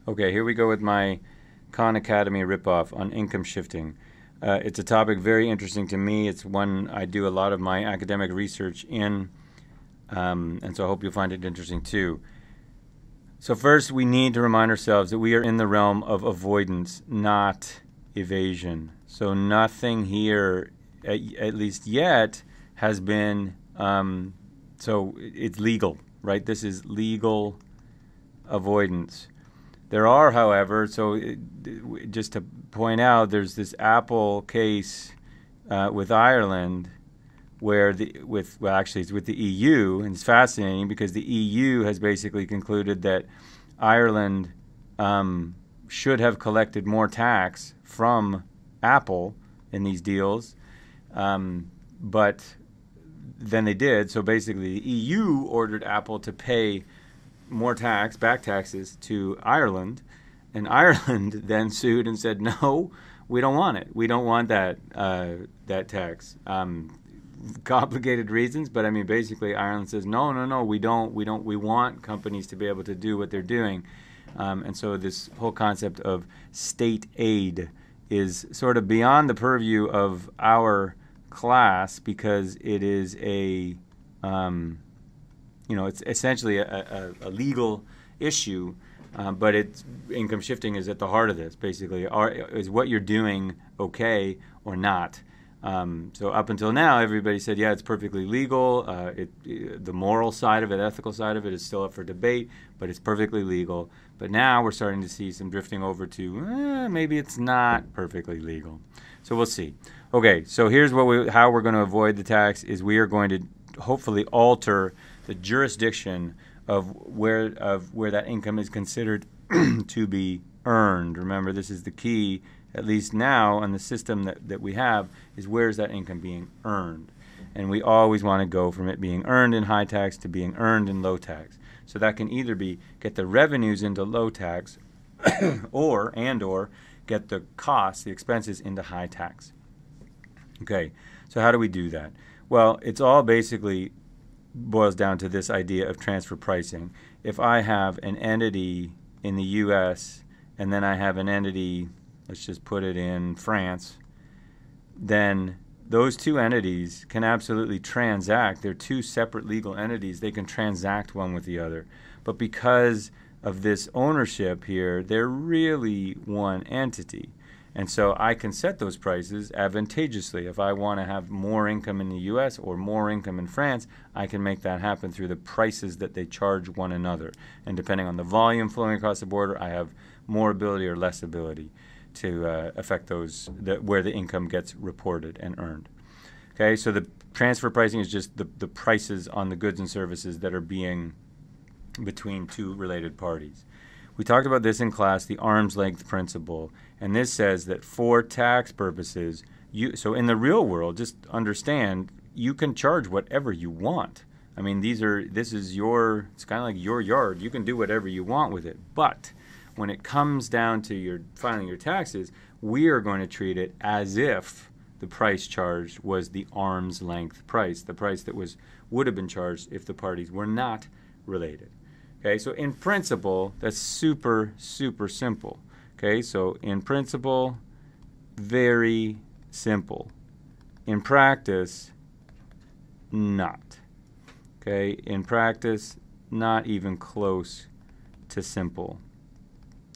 Okay, here we go with my Khan Academy ripoff on income shifting. It's a topic very interesting to me. It's one I do a lot of my academic research in, and so I hope you'll find it interesting too. So first, we need to remind ourselves that we are in the realm of avoidance, not evasion. So nothing here, at least yet, has been, so it's legal, right? This is legal avoidance. There are, however, just to point out, there's this Apple case with Ireland where actually it's with the EU, and it's fascinating because the EU has basically concluded that Ireland should have collected more tax from Apple in these deals, but then they did. So basically the EU ordered Apple to pay more back taxes to Ireland, and Ireland then sued and said, no, we don't want it. We don't want that tax. Complicated reasons, but I mean, basically Ireland says, no, we don't. We want companies to be able to do what they're doing. And so this whole concept of state aid is sort of beyond the purview of our class because it is it's essentially a legal issue, but income shifting is at the heart of this. Basically, is what you're doing okay or not? So up until now, everybody said, yeah, it's perfectly legal. The moral side of it, ethical side of it, is still up for debate, but it's perfectly legal. But now we're starting to see some drifting over to maybe it's not perfectly legal. So we'll see. Okay, so here's how we're going to avoid the tax is we are going to hopefully alter the jurisdiction of where that income is considered to be earned. Remember, this is the key, at least now on the system that we have, is where is that income being earned. And we always want to go from it being earned in high tax to being earned in low tax. So that can either be get the revenues into low tax or get the costs, the expenses, into high tax. Okay, so how do we do that? Well, it's all basically boils down to this idea of transfer pricing. If I have an entity in the U.S. and then I have an entity, let's just put it in France, then those two entities can absolutely transact. They're two separate legal entities. They can transact one with the other. But because of this ownership here, they're really one entity. And so I can set those prices advantageously. If I want to have more income in the U.S. or more income in France, I can make that happen through the prices that they charge one another. And depending on the volume flowing across the border, I have more ability or less ability to affect where the income gets reported and earned. Okay, so the transfer pricing is just the prices on the goods and services that are being between two related parties. We talked about this in class, the arm's length principle, and this says that for tax purposes, so in the real world, just understand, you can charge whatever you want. I mean, it's kind of like your yard. You can do whatever you want with it. But when it comes down to filing your taxes, we are going to treat it as if the price charged was the arm's length price, the price that would have been charged if the parties were not related. Okay, so in principle, that's super, super simple. Okay, so in principle, very simple. In practice, not. Okay, in practice, not even close to simple.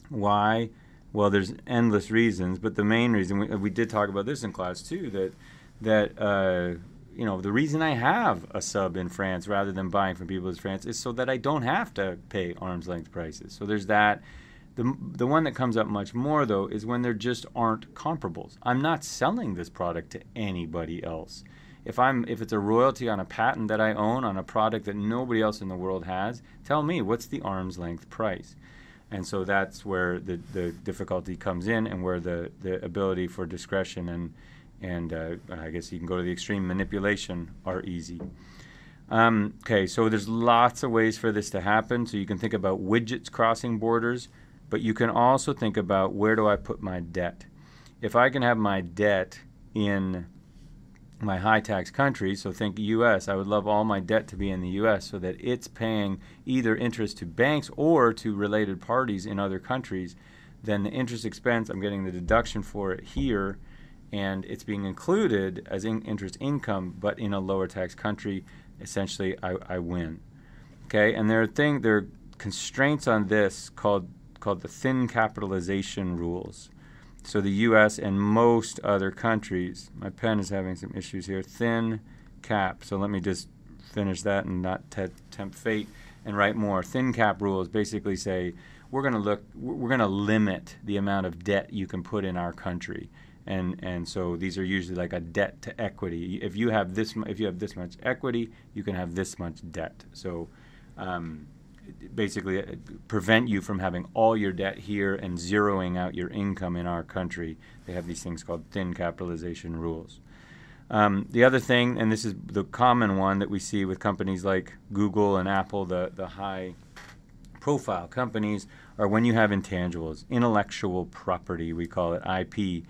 Why? Well, there's endless reasons, but the main reason, we did talk about this in class too, that the reason I have a sub in France rather than buying from people in France is so that I don't have to pay arm's length prices. So there's that. The one that comes up much more, though, is when there just aren't comparables. I'm not selling this product to anybody else. If it's a royalty on a patent that I own on a product that nobody else in the world has, tell me, what's the arm's length price? And so that's where the difficulty comes in, and where the ability for discretion and I guess you can go to the extreme manipulation are easy. Okay, so there's lots of ways for this to happen. So you can think about widgets crossing borders, but you can also think about, where do I put my debt? If I can have my debt in my high tax country, so think U.S., I would love all my debt to be in the U.S. so that it's paying either interest to banks or to related parties in other countries. Then the interest expense, I'm getting the deduction for it here, and it's being included as interest income, but in a lower tax country. Essentially, I win. Okay, and there are constraints on this called the thin capitalization rules. So the U.S. and most other countries, my pen is having some issues here, thin cap. So let me just finish that and not tempt fate and write more. Thin cap rules basically say we're going to limit the amount of debt you can put in our country. And so these are usually like a debt to equity. If you have this much equity, you can have this much debt. So basically prevent you from having all your debt here and zeroing out your income in our country. They have these things called thin capitalization rules. The other thing, and this is the common one that we see with companies like Google and Apple, the high profile companies, are when you have intangibles, intellectual property, we call it IP.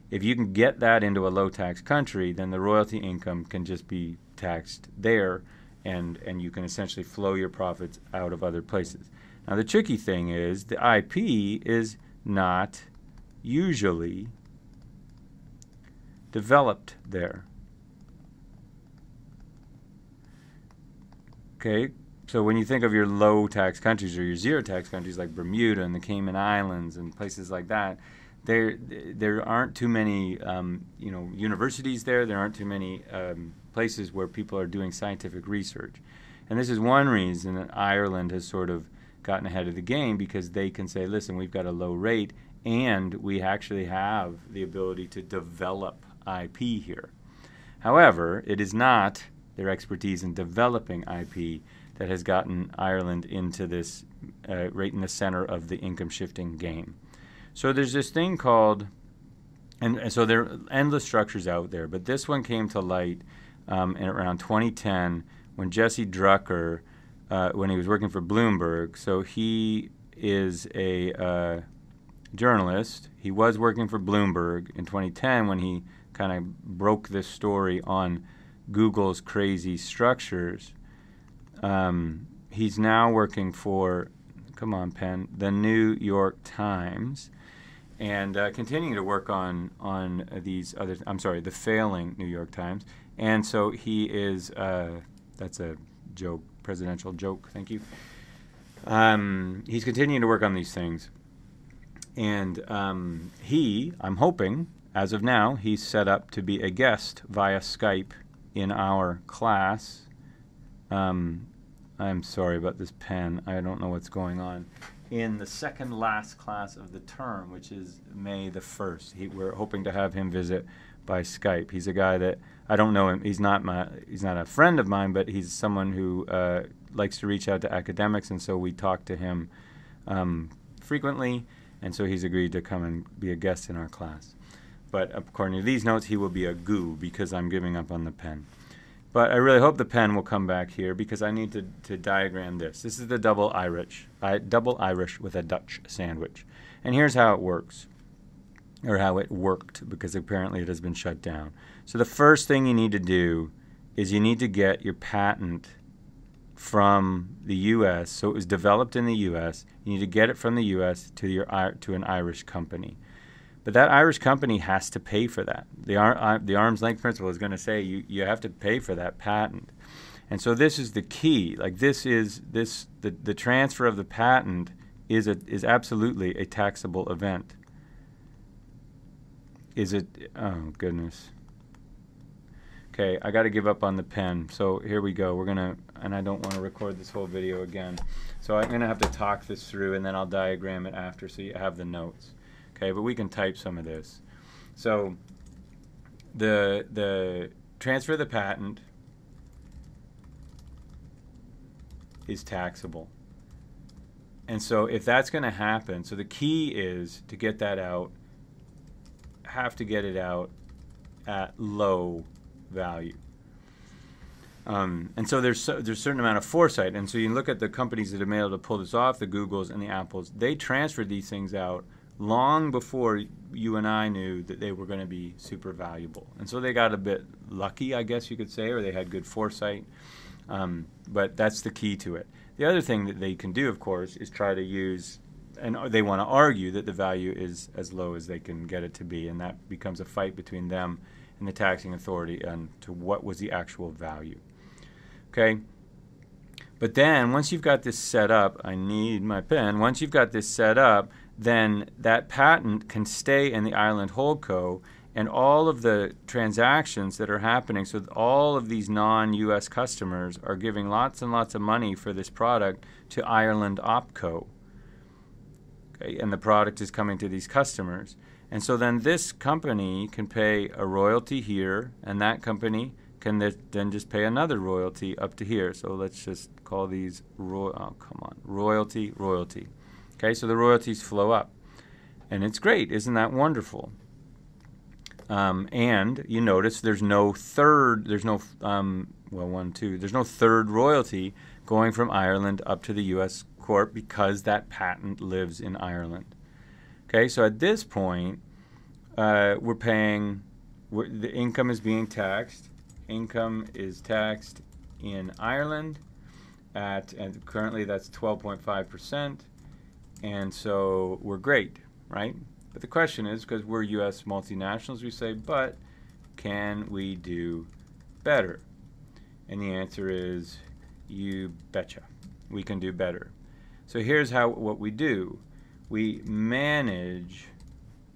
If you can get that into a low tax country, then the royalty income can just be taxed there, and you can essentially flow your profits out of other places. Now the tricky thing is the IP is not usually developed there. Okay, so when you think of your low tax countries or your zero tax countries like Bermuda and the Cayman Islands and places like that, there aren't too many universities there. There aren't too many places where people are doing scientific research. And this is one reason that Ireland has sort of gotten ahead of the game, because they can say, listen, we've got a low rate and we actually have the ability to develop IP here. However, it is not their expertise in developing IP that has gotten Ireland into this right in the center of the income shifting game. So there's this thing called, and so there are endless structures out there, but this one came to light in around 2010 when Jesse Drucker, when he was working for Bloomberg. So he is a journalist. He was working for Bloomberg in 2010 when he kind of broke this story on Google's crazy structures. He's now working for, come on, pen, the New York Times, and continuing to work on these other, I'm sorry, the failing New York Times. And so he is, that's a joke, presidential joke, thank you. He's continuing to work on these things. And I'm hoping, as of now, he's set up to be a guest via Skype in our class. I'm sorry about this pen. I don't know what's going on. In the second last class of the term, which is May the 1st. We're hoping to have him visit by Skype. He's a guy that, I don't know him. He's not a friend of mine, but he's someone who likes to reach out to academics, and so we talk to him frequently, and so he's agreed to come and be a guest in our class. But according to these notes, he will be a goo because I'm giving up on the pen. But I really hope the pen will come back here because I need to diagram this. This is the double Irish with a Dutch sandwich. And here's how it works, or how it worked, because apparently it has been shut down. So the first thing you need to do is you need to get your patent from the U.S. So it was developed in the U.S. You need to get it from the U.S. to an Irish company. But that Irish company has to pay for that. The arm's length principle is going to say you have to pay for that patent. And so this is the key. Like the transfer of the patent is absolutely a taxable event. Is it? Oh goodness. Okay, I got to give up on the pen. So here we go. And I don't want to record this whole video again. So I'm gonna have to talk this through, and then I'll diagram it after, so you have the notes. Okay, but we can type some of this. So the transfer of the patent is taxable. And so if that's going to happen, so the key is to get that out, have to get it out at low value. And so there's a certain amount of foresight. And so you look at the companies that have been able to pull this off, the Googles and the Apples, they transferred these things out long before you and I knew that they were going to be super valuable. And so they got a bit lucky, I guess you could say, or they had good foresight. But that's the key to it. The other thing that they can do, of course, is try to use, and they want to argue that the value is as low as they can get it to be, and that becomes a fight between them and the taxing authority on to what was the actual value. Okay? But then, once you've got this set up, I need my pen, once you've got this set up, then that patent can stay in the Ireland Holdco, and all of the transactions that are happening, so all of these non-U.S. customers are giving lots and lots of money for this product to Ireland OpCo. Okay, and the product is coming to these customers. And so then this company can pay a royalty here, and that company can then just pay another royalty up to here. So let's just call these, royalty. Okay, so the royalties flow up. And it's great. Isn't that wonderful? And you notice there's no third, there's no third royalty going from Ireland up to the U.S. Corp because that patent lives in Ireland. Okay, so at this point, the income is being taxed. Income is taxed in Ireland and currently that's 12.5%, and so we're great, right? But the question is, because we're U.S. multinationals, we say, but can we do better? And the answer is, you betcha. We can do better. So here's what we do. We manage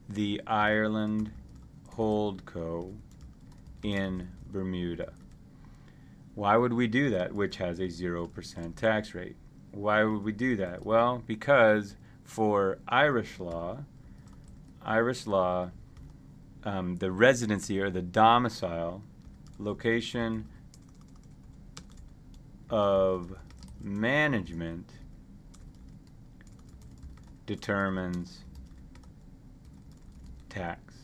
the Ireland Holdco in Bermuda. Why would we do that, which has a 0% tax rate? Why would we do that? Well, because for Irish law, the residency or the domicile, location of management determines tax.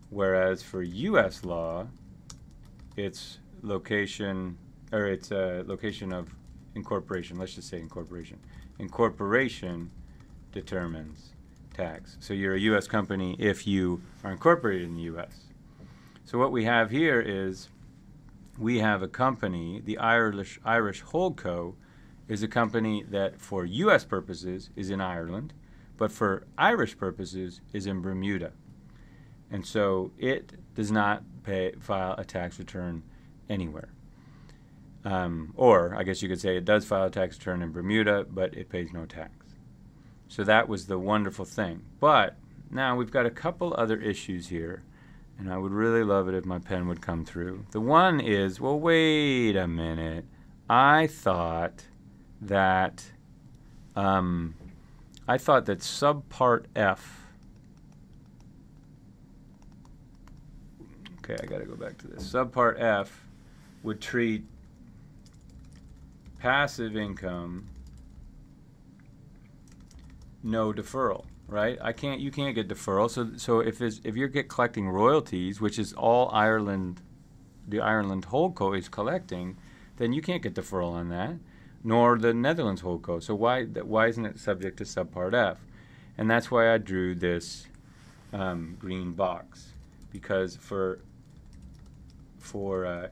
Whereas for U.S. law, it's location, or it's a location of incorporation. Let's just say incorporation. Incorporation determines tax. So you're a U.S. company if you are incorporated in the U.S. So what we have here is we have a company, the Irish Holdco is a company that for U.S. purposes is in Ireland, but for Irish purposes is in Bermuda. And so it does not file a tax return anywhere. Or I guess you could say it does file a tax return in Bermuda, but it pays no tax. So that was the wonderful thing. But now we've got a couple other issues here, and I would really love it if my pen would come through. The one is, well, wait a minute. I thought that subpart F. Okay, I got to go back to this. Subpart F would treat passive income no deferral, right? You can't get deferral. So if you're collecting royalties, which is all Ireland, the Ireland Holdco is collecting, then you can't get deferral on that, nor the Netherlands Holdco. So why isn't it subject to subpart F? And that's why I drew this green box, because for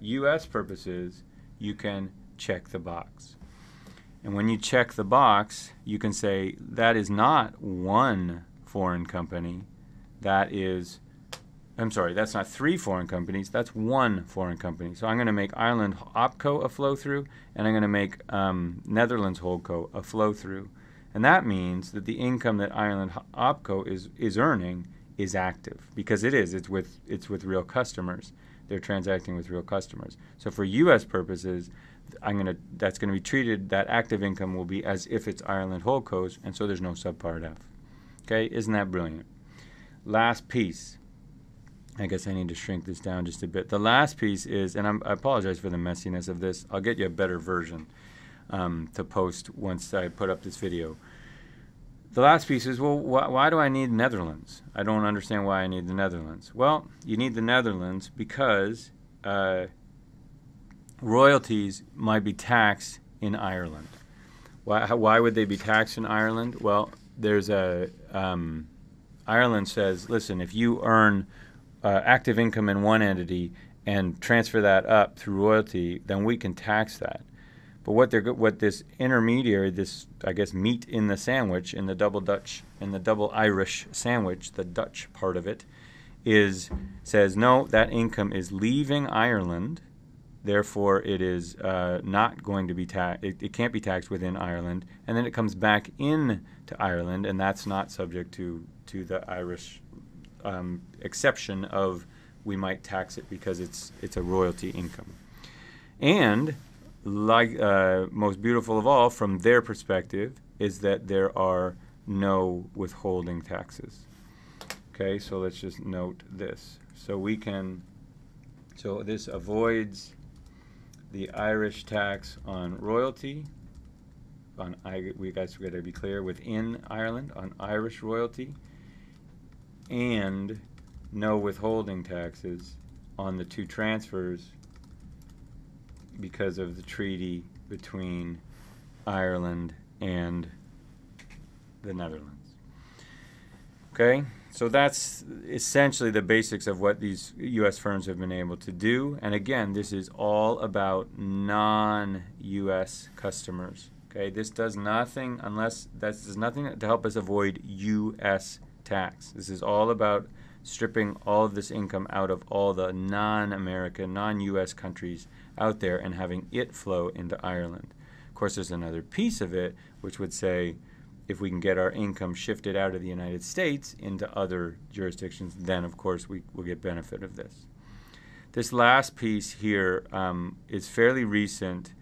U.S. purposes, you can check the box. And when you check the box, you can say that is not one foreign company. That's not three foreign companies. That's one foreign company. So I'm going to make Ireland OpCo a flow-through, and I'm going to make Netherlands Holdco a flow-through. And that means that the income that Ireland OpCo is earning is active, because it is. It's with real customers. They're transacting with real customers. So for U.S. purposes, that's going to be treated, that active income will be as if it's Ireland Holdco's, and so there's no subpart F. Okay, isn't that brilliant? Last piece. I guess I need to shrink this down just a bit. The last piece is, and I apologize for the messiness of this. I'll get you a better version to post once I put up this video. The last piece is, well, why do I need Netherlands? I don't understand why I need the Netherlands. Well, you need the Netherlands because royalties might be taxed in Ireland. Why would they be taxed in Ireland? Well, there's Ireland says, listen, if you earn active income in one entity and transfer that up through royalty, then we can tax that. But what this intermediary, this, I guess, meat in the sandwich, in the double Irish sandwich, the Dutch part of it, says no, that income is leaving Ireland, therefore it is not going to be taxed. It can't be taxed within Ireland, and then it comes back in to Ireland, and that's not subject to the Irish exception of we might tax it because it's a royalty income. And like most beautiful of all, from their perspective, is that there are no withholding taxes. Okay, so let's just note this. So this avoids the Irish tax on royalty. We guys got to be clear, within Ireland on Irish royalty, and no withholding taxes on the two transfers because of the treaty between Ireland and the Netherlands. Okay, so that's essentially the basics of what these U.S. firms have been able to do. And again, this is all about non-U.S. customers. Okay, this does nothing to help us avoid U.S. tax. This is all about stripping all of this income out of all the non-American, non-U.S. countries out there and having it flow into Ireland. Of course, there's another piece of it which would say if we can get our income shifted out of the United States into other jurisdictions, then of course we will get benefit of this. This last piece here is fairly recent,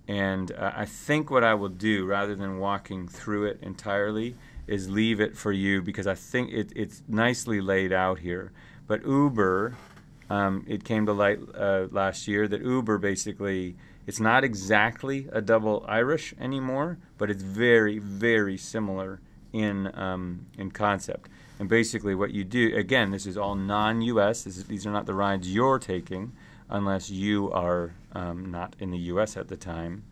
and I think what I will do, rather than walking through it entirely, is leave it for you because I think it's nicely laid out here. But Uber, it came to light last year that Uber basically, it's not exactly a double Irish anymore, but it's very, very similar in concept. And basically what you do, again, this is all non-U.S. These are not the rides you're taking unless you are not in the U.S. at the time.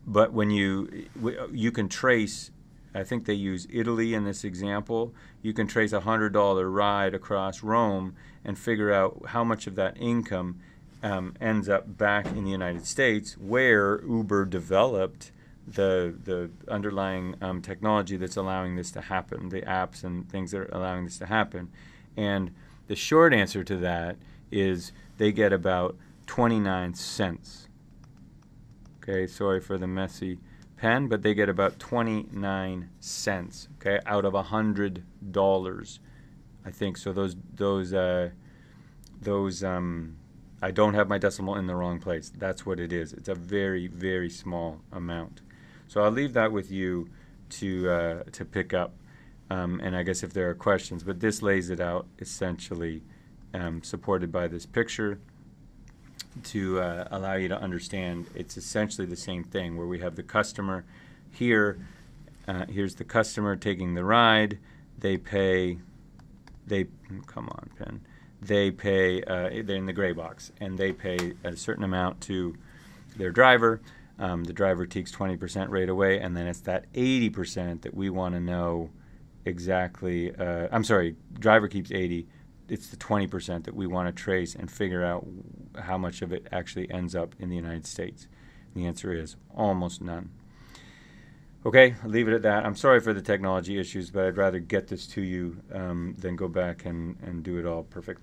But when you can trace, I think they use Italy in this example, you can trace a $100 ride across Rome and figure out how much of that income ends up back in the United States, where Uber developed the underlying technology that's allowing this to happen, the apps and things that are allowing this to happen. And the short answer to that is they get about 29 cents. Okay, sorry for the messy pen, but they get about 29 cents, okay, out of $100, I think. So those I don't have my decimal in the wrong place. That's what it is. It's a very, very small amount. So I'll leave that with you to pick up, and I guess if there are questions. But this lays it out essentially, supported by this picture, to allow you to understand it's essentially the same thing, where we have the customer here. Here's the customer taking the ride. They pay. Come on, pen. They pay. They're in the gray box, and they pay a certain amount to their driver. The driver takes 20% right away, and then it's that 80% that we want to know exactly. I'm sorry, driver keeps 80. It's the 20% that we want to trace and figure out how much of it actually ends up in the United States. And the answer is almost none. Okay, I'll leave it at that. I'm sorry for the technology issues, but I'd rather get this to you than go back and do it all perfectly.